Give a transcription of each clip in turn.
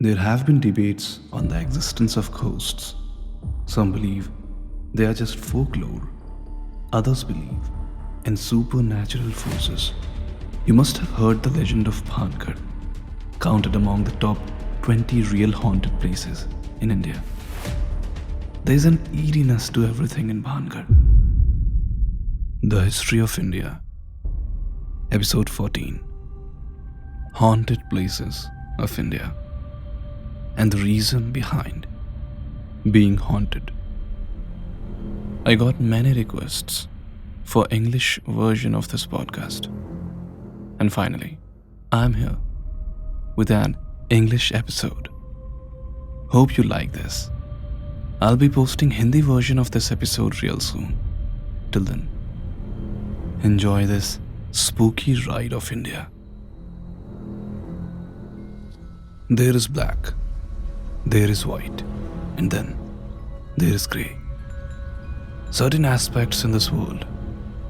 There have been debates on the existence of ghosts. Some believe they are just folklore, others believe in supernatural forces. You must have heard the legend of Bhangarh, counted among the top 20 real haunted places in India. There is an eeriness to everything in Bhangarh. The History of India, Episode 14, Haunted Places of India, and the reason behind being haunted. I got many requests for English version of this podcast. And finally, I'm here with an English episode. Hope you like this. I'll be posting Hindi version of this episode real soon. Till then, enjoy this spooky ride of India. There is black, there is white, and then there is grey. Certain aspects in this world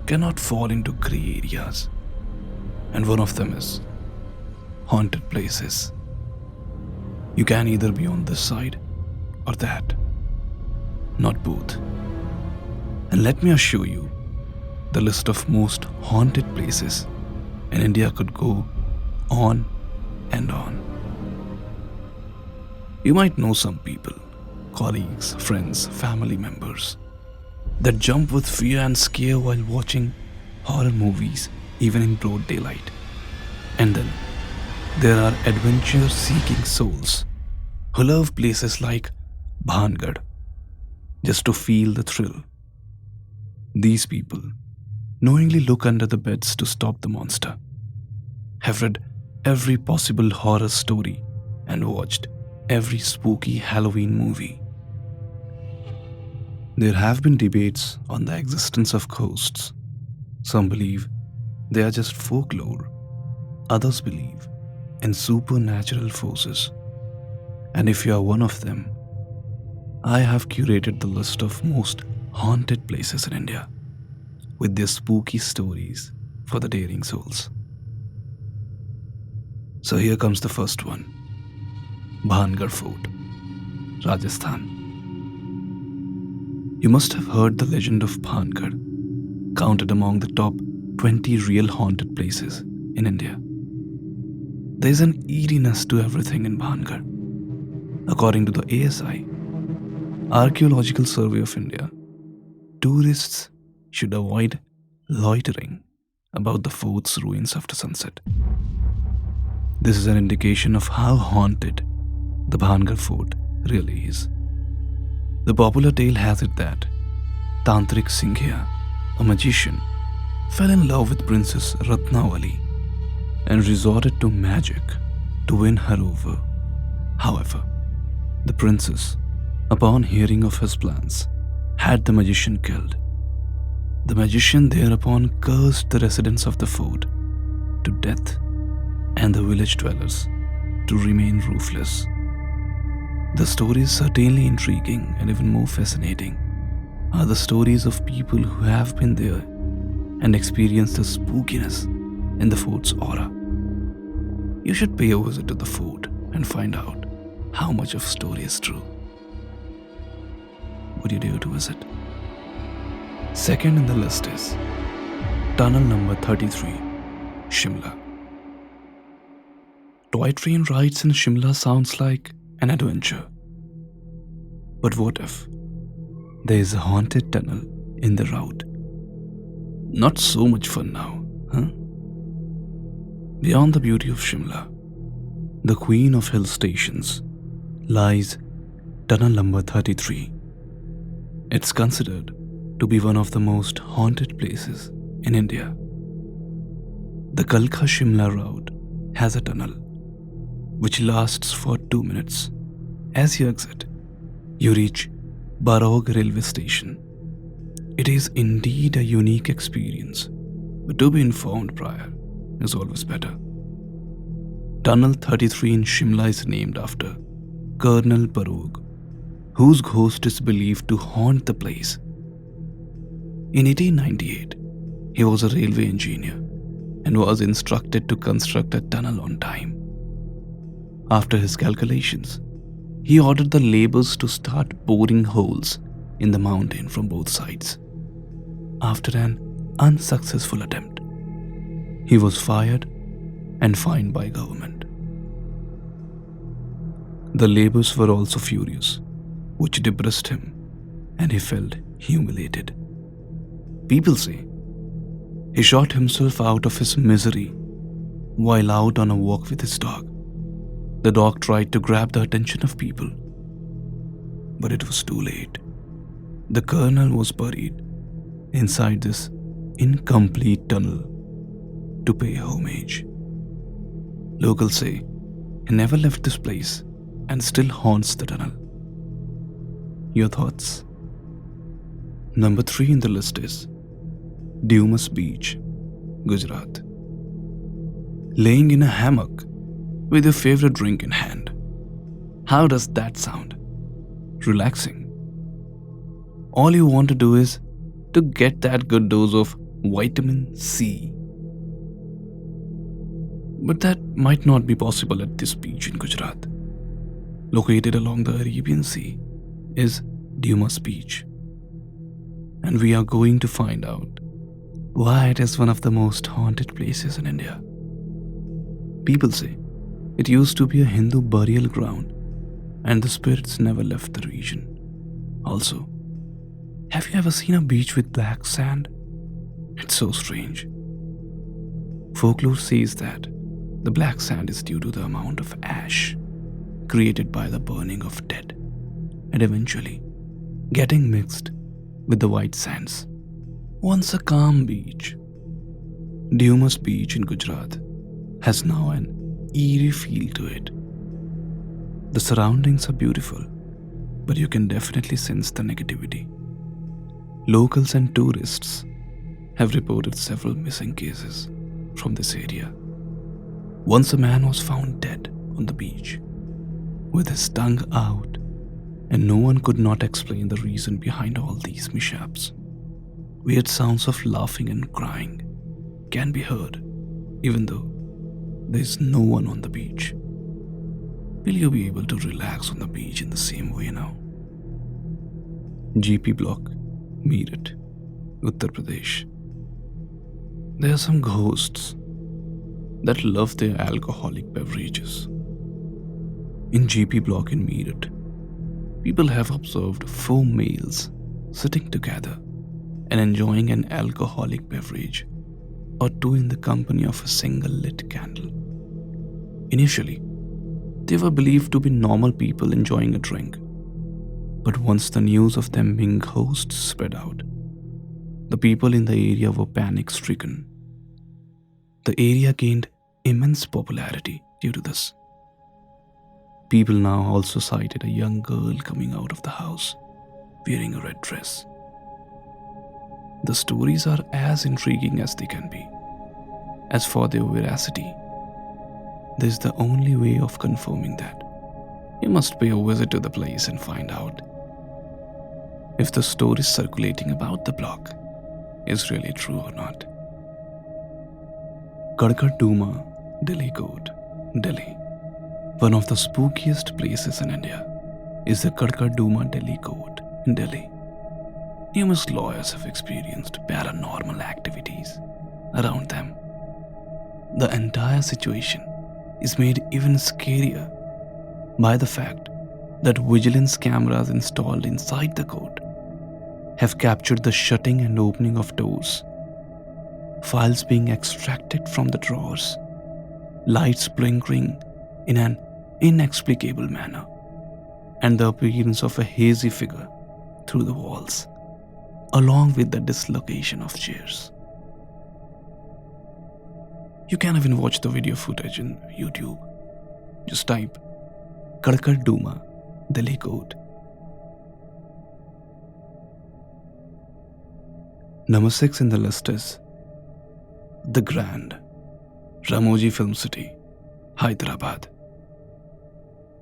cannot fall into grey areas, and one of them is haunted places. You can either be on this side or that, not both. And let me assure you, the list of most haunted places in India could go on and on. You might know some people, colleagues, friends, family members, that jump with fear and scare while watching horror movies even in broad daylight. And then there are adventure-seeking souls who love places like Bhangarh just to feel the thrill. These people knowingly look under the beds to stop the monster, have read every possible horror story and watched every spooky Halloween movie. There have been debates on the existence of ghosts. Some believe they are just folklore, others believe in supernatural forces. And if you are one of them, I have curated the list of most haunted places in India with their spooky stories for the daring souls. So here comes the first one. Bhangarh Fort, Rajasthan. You must have heard the legend of Bhangarh, counted among the top 20 real haunted places in India. There is an eeriness to everything in Bhangarh. According to the ASI, Archaeological Survey of India, tourists should avoid loitering about the fort's ruins after sunset. This is an indication of how haunted the Bhangarh Fort really is. The popular tale has it that Tantrik Singhia, a magician, fell in love with Princess Ratnavali and resorted to magic to win her over. However, the princess, upon hearing of his plans, had the magician killed. The magician thereupon cursed the residents of the fort to death and the village dwellers to remain roofless. The story is certainly intriguing, and even more fascinating are the stories of people who have been there and experienced the spookiness in the fort's aura. You should pay a visit to the fort and find out how much of story is true. Would you dare to visit? Second in the list is Tunnel number 33, Shimla. Toy train rides in Shimla sounds like an adventure. But what if there is a haunted tunnel in the route? Not so much fun now, huh? Beyond the beauty of Shimla, the queen of hill stations, lies Tunnel number 33. It's considered to be one of the most haunted places in India. The Kalka-Shimla route has a tunnel which lasts for 2 minutes. As you exit, you reach Barog railway station. It is indeed a unique experience, but to be informed prior is always better. Tunnel 33 in Shimla is named after Colonel Barog, whose ghost is believed to haunt the place. In 1898, he was a railway engineer and was instructed to construct a tunnel on time. After his calculations, he ordered the laborers to start boring holes in the mountain from both sides. After an unsuccessful attempt, he was fired and fined by government. The laborers were also furious, which depressed him, and he felt humiliated. People say he shot himself out of his misery while out on a walk with his dog. The dog tried to grab the attention of people, but it was too late. The colonel was buried inside this incomplete tunnel to pay homage. Locals say he never left this place and still haunts the tunnel. Your thoughts? Number 3 in the list is Dumas Beach, Gujarat. Laying in a hammock with your favorite drink in hand. How does that sound? Relaxing. All you want to do is to get that good dose of vitamin C. But that might not be possible at this beach in Gujarat. Located along the Arabian Sea is Dumas Beach. And we are going to find out why it is one of the most haunted places in India. People say it used to be a Hindu burial ground and the spirits never left the region. Also, have you ever seen a beach with black sand? It's so strange. Folklore says that the black sand is due to the amount of ash created by the burning of dead and eventually getting mixed with the white sands. Once a calm beach, Dumas Beach in Gujarat has now an eerie feel to it. The surroundings are beautiful, but you can definitely sense the negativity. Locals and tourists have reported several missing cases from this area. Once a man was found dead on the beach with his tongue out, and no one could not explain the reason behind all these mishaps. Weird sounds of laughing and crying can be heard even though there is no one on the beach. Will you be able to relax on the beach in the same way now? GP Block, Meerut, Uttar Pradesh. There are some ghosts that love their alcoholic beverages. In GP Block in Meerut, people have observed 4 males sitting together and enjoying an alcoholic beverage or 2 in the company of a single lit candle. Initially, they were believed to be normal people enjoying a drink, but once the news of them being ghosts spread out, the people in the area were panic-stricken. The area gained immense popularity due to this. People now also cited a young girl coming out of the house wearing a red dress. The stories are as intriguing as they can be. As for their veracity, this is the only way of confirming that. You must pay a visit to the place and find out if the stories circulating about the block is really true or not. Kadkar Duma, Delhi Court, Delhi. One of the spookiest places in India is the Kadkar Duma Delhi Court in Delhi. Numerous lawyers have experienced paranormal activities around them. The entire situation is made even scarier by the fact that vigilance cameras installed inside the court have captured the shutting and opening of doors, files being extracted from the drawers, lights blinkering in an inexplicable manner, and the appearance of a hazy figure through the walls, along with the dislocation of chairs. You can even watch the video footage in YouTube. Just type Kadkar Duma, Delhi Court. Number 6 in the list is The Grand, Ramoji Film City, Hyderabad.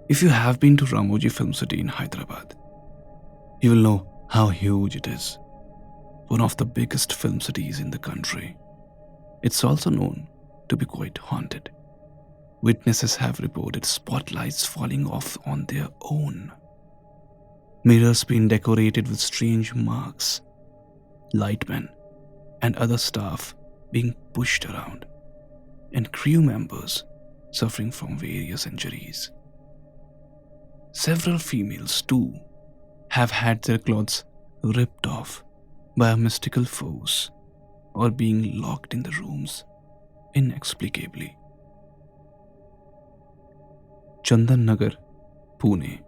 If you have been to Ramoji Film City in Hyderabad, you will know how huge it is. One of the biggest film cities in the country. It's also known to be quite haunted. Witnesses have reported spotlights falling off on their own, mirrors being decorated with strange marks, lightmen and other staff being pushed around, and crew members suffering from various injuries. Several females, too, have had their clothes ripped off by a mystical force or being locked in the rooms inexplicably. Chandan Nagar, Pune.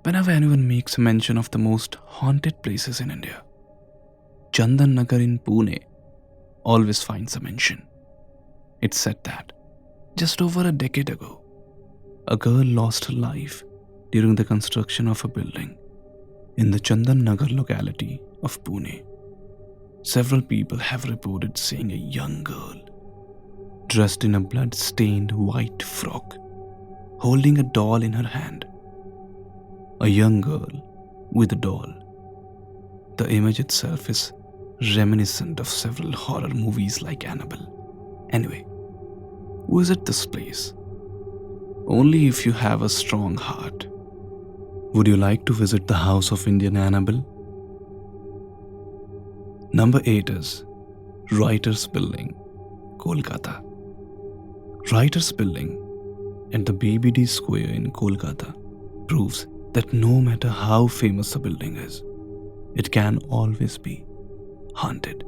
Whenever anyone makes mention of the most haunted places in India, Chandan Nagar in Pune always finds a mention. It's said that just over a decade ago, a girl lost her life during the construction of a building in the Chandan Nagar locality of Pune. Several people have reported seeing a young girl dressed in a blood-stained white frock, holding a doll in her hand. A young girl with a doll. The image itself is reminiscent of several horror movies like Annabelle. Anyway, visit this place only if you have a strong heart. Would you like to visit the house of Indian Annabelle? Number 8 is Writers Building, Kolkata. Writers Building at the BBD Square in Kolkata proves that no matter how famous a building is, it can always be haunted.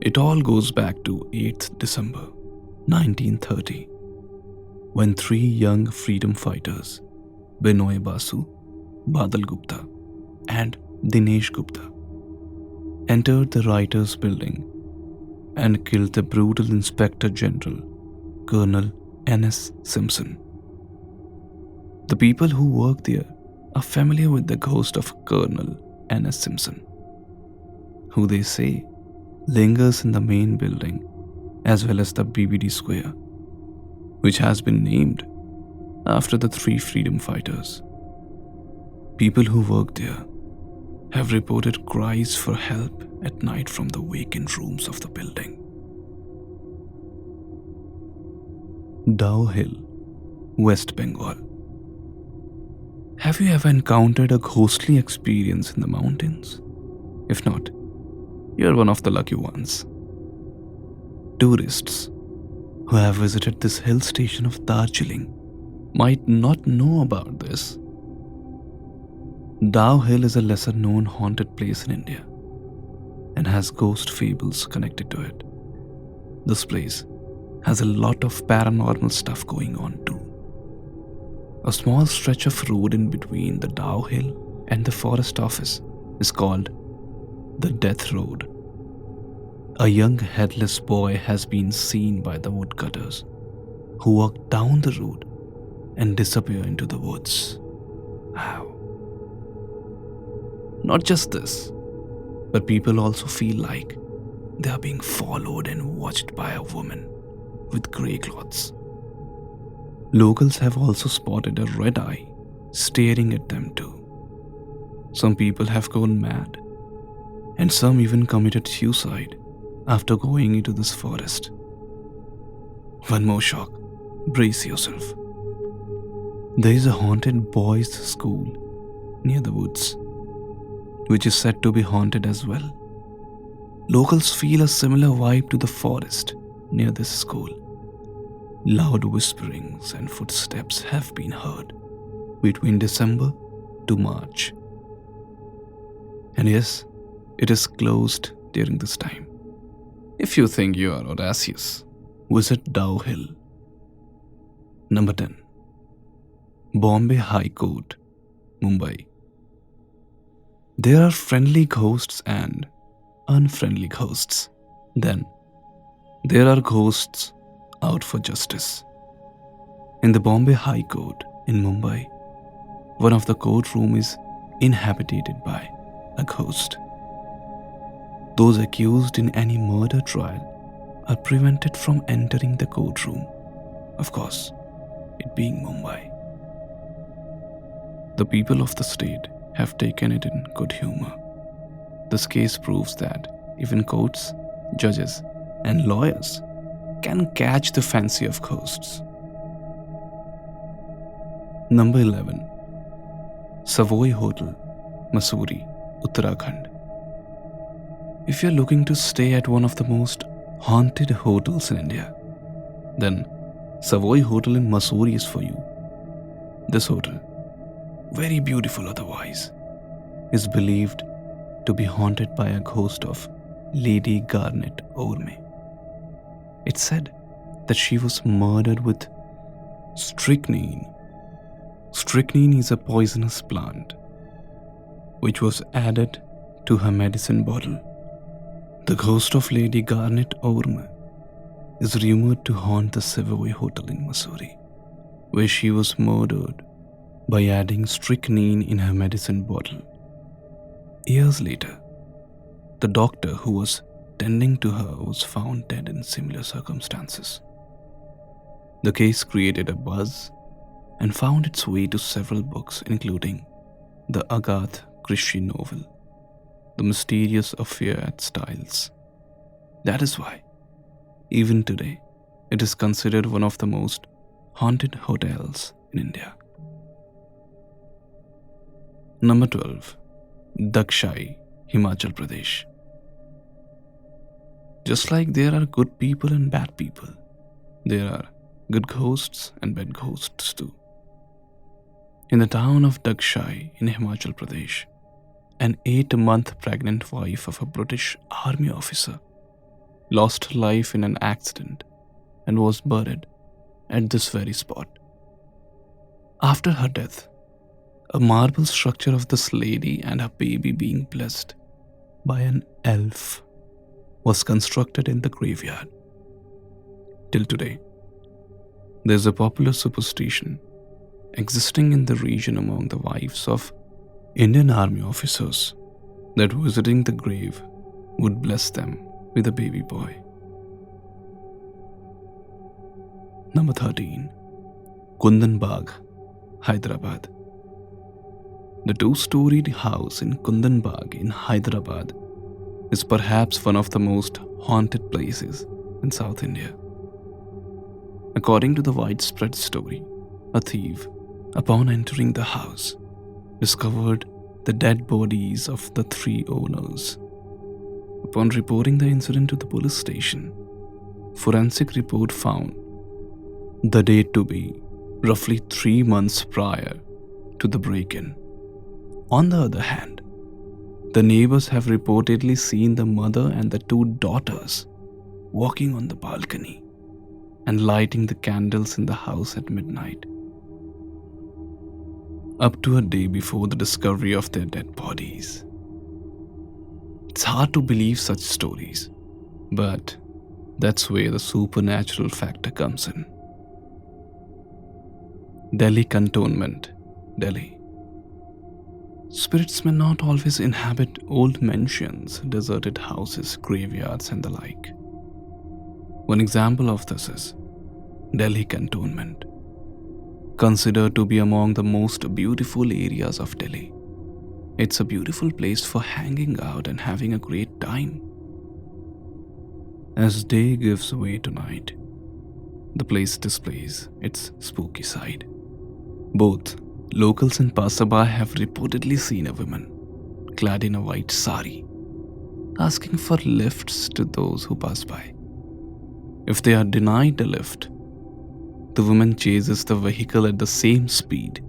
It all goes back to 8th December 1930, when 3 young freedom fighters, Binoy Basu, Badal Gupta and Dinesh Gupta, entered the Writers' Building and killed the brutal Inspector General, Colonel N.S. Simpson. The people who work there are familiar with the ghost of Colonel N.S. Simpson, who they say lingers in the main building as well as the BBD Square, which has been named after the 3 freedom fighters. People who work there have reported cries for help at night from the vacant rooms of the building. Dow Hill, West Bengal. Have you ever encountered a ghostly experience in the mountains? If not, you're one of the lucky ones. Tourists who have visited this hill station of Darjeeling might not know about this. Dow Hill is a lesser known haunted place in India and has ghost fables connected to it. This place has a lot of paranormal stuff going on too. A small stretch of road in between the Dow Hill and the forest office is called the Death Road. A young headless boy has been seen by the woodcutters who walk down the road and disappear into the woods. Wow. Not just this, but people also feel like they are being followed and watched by a woman with grey clothes. Locals have also spotted a red eye staring at them too. Some people have gone mad, and some even committed suicide after going into this forest. One more shock, brace yourself. There is a haunted boys' school near the woods, which is said to be haunted as well. Locals feel a similar vibe to the forest near this school. Loud whisperings and footsteps have been heard between December to March. And yes, it is closed during this time. If you think you are audacious, visit Dow Hill. Number 10. Bombay High Court, Mumbai. There are friendly ghosts and unfriendly ghosts. Then, there are ghosts out for justice. In the Bombay High Court in Mumbai, one of the courtroom is inhabited by a ghost. Those accused in any murder trial are prevented from entering the courtroom, of course, it being Mumbai. The people of the state have taken it in good humor. This case proves that even courts, judges, and lawyers can catch the fancy of ghosts. Number 11. Savoy Hotel, Mussoorie, Uttarakhand. If you're looking to stay at one of the most haunted hotels in India, then Savoy Hotel in Mussoorie is for you. This hotel, very beautiful otherwise, is believed to be haunted by a ghost of Lady Garnet Orme. It's said that she was murdered with strychnine. Strychnine is a poisonous plant which was added to her medicine bottle. The ghost of Lady Garnet Orme is rumored to haunt the Savoy Hotel in Mussoorie, where she was murdered by adding strychnine in her medicine bottle. Years later, the doctor who was tending to her was found dead in similar circumstances. The case created a buzz and found its way to several books, including the Agatha Christie novel, The Mysterious Affair at Styles. That is why, even today, it is considered one of the most haunted hotels in India. Number 12. THI, Himachal Pradesh. Just like there are good people and bad people, there are good ghosts and bad ghosts too. In the town of THI in Himachal Pradesh, an 8-month pregnant wife of a British army officer lost her life in an accident and was buried at this very spot. After her death, a marble structure of this lady and her baby being blessed by an elf was constructed in the graveyard. Till today, there is a popular superstition existing in the region among the wives of Indian Army officers that visiting the grave would bless them with a baby boy. Number 13. Kundan Bagh, Hyderabad. The 2-storied house in Kundan Bagh in Hyderabad is perhaps one of the most haunted places in South India. According to the widespread story, a thief, upon entering the house, discovered the dead bodies of the 3 owners. Upon reporting the incident to the police station, forensic report found the date to be roughly 3 months prior to the break-in. On the other hand, the neighbors have reportedly seen the mother and the 2 daughters walking on the balcony and lighting the candles in the house at midnight, up to a day before the discovery of their dead bodies. It's hard to believe such stories, but that's where the supernatural factor comes in. Delhi Cantonment, Delhi. Spirits may not always inhabit old mansions, deserted houses, graveyards, and the like. One example of this is Delhi Cantonment, considered to be among the most beautiful areas of Delhi. It's a beautiful place for hanging out and having a great time. As day gives way to night, the place displays its spooky side. Both locals and passerby have reportedly seen a woman clad in a white sari asking for lifts to those who pass by. If they are denied a lift, the woman chases the vehicle at the same speed.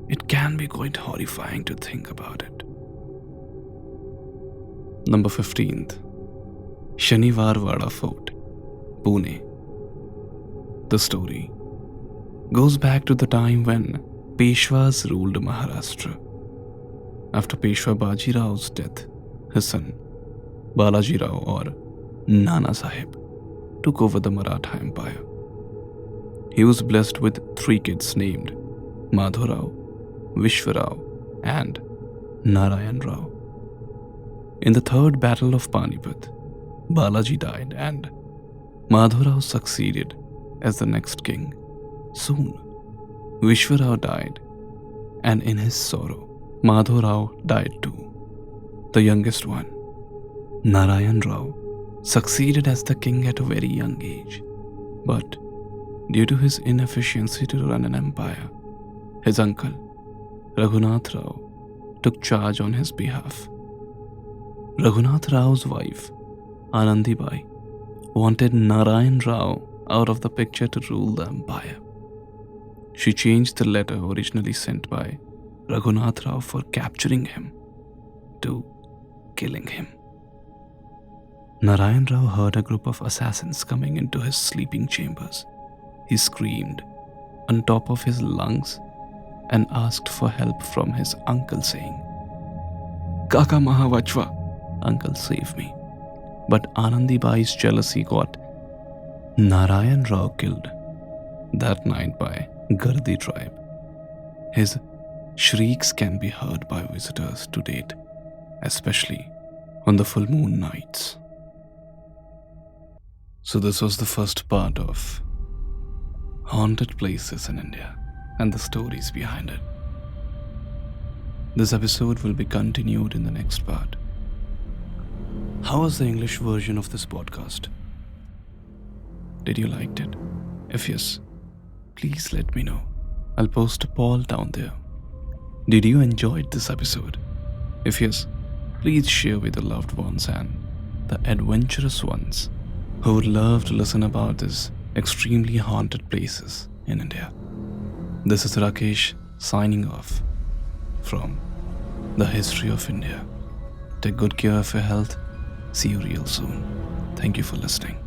It can be quite horrifying to think about it. Number 15th. Shaniwarwada Fort, Pune. The story goes back to the time when Peshwas ruled Maharashtra. After Peshwa Baji Rao's death, his son, Balaji Rao or Nana Sahib, took over the Maratha Empire. He was blessed with 3 kids named Madhurao, Vishwarao, and Narayan Rao. In the 3rd Battle of Panipat, Balaji died and Madhurao succeeded as the next king. Soon, Vishwarao died, and in his sorrow, Madhurao died too. The youngest one, Narayan Rao, succeeded as the king at a very young age. But due to his inefficiency to run an empire, his uncle, Raghunath Rao, took charge on his behalf. Raghunath Rao's wife, Anandibai, wanted Narayan Rao out of the picture to rule the empire. She changed the letter originally sent by Raghunath Rao for capturing him to killing him. Narayan Rao heard a group of assassins coming into his sleeping chambers. He screamed on top of his lungs and asked for help from his uncle, saying, "Kaka Mahavachva, uncle, save me." But Anandibai's jealousy got Narayan Rao killed that night by Gardi tribe. His shrieks can be heard by visitors to date, especially on the full moon nights. So this was the first part of haunted places in India and the stories behind it. This episode will be continued in the next part. How was the English version of this podcast? Did you like it? If yes, please let me know. I'll post a poll down there. Did you enjoy this episode? If yes, please share with your loved ones and the adventurous ones who would love to listen about these extremely haunted places in India. This is Rakesh signing off from The History of India. Take good care of your health. See you real soon. Thank you for listening.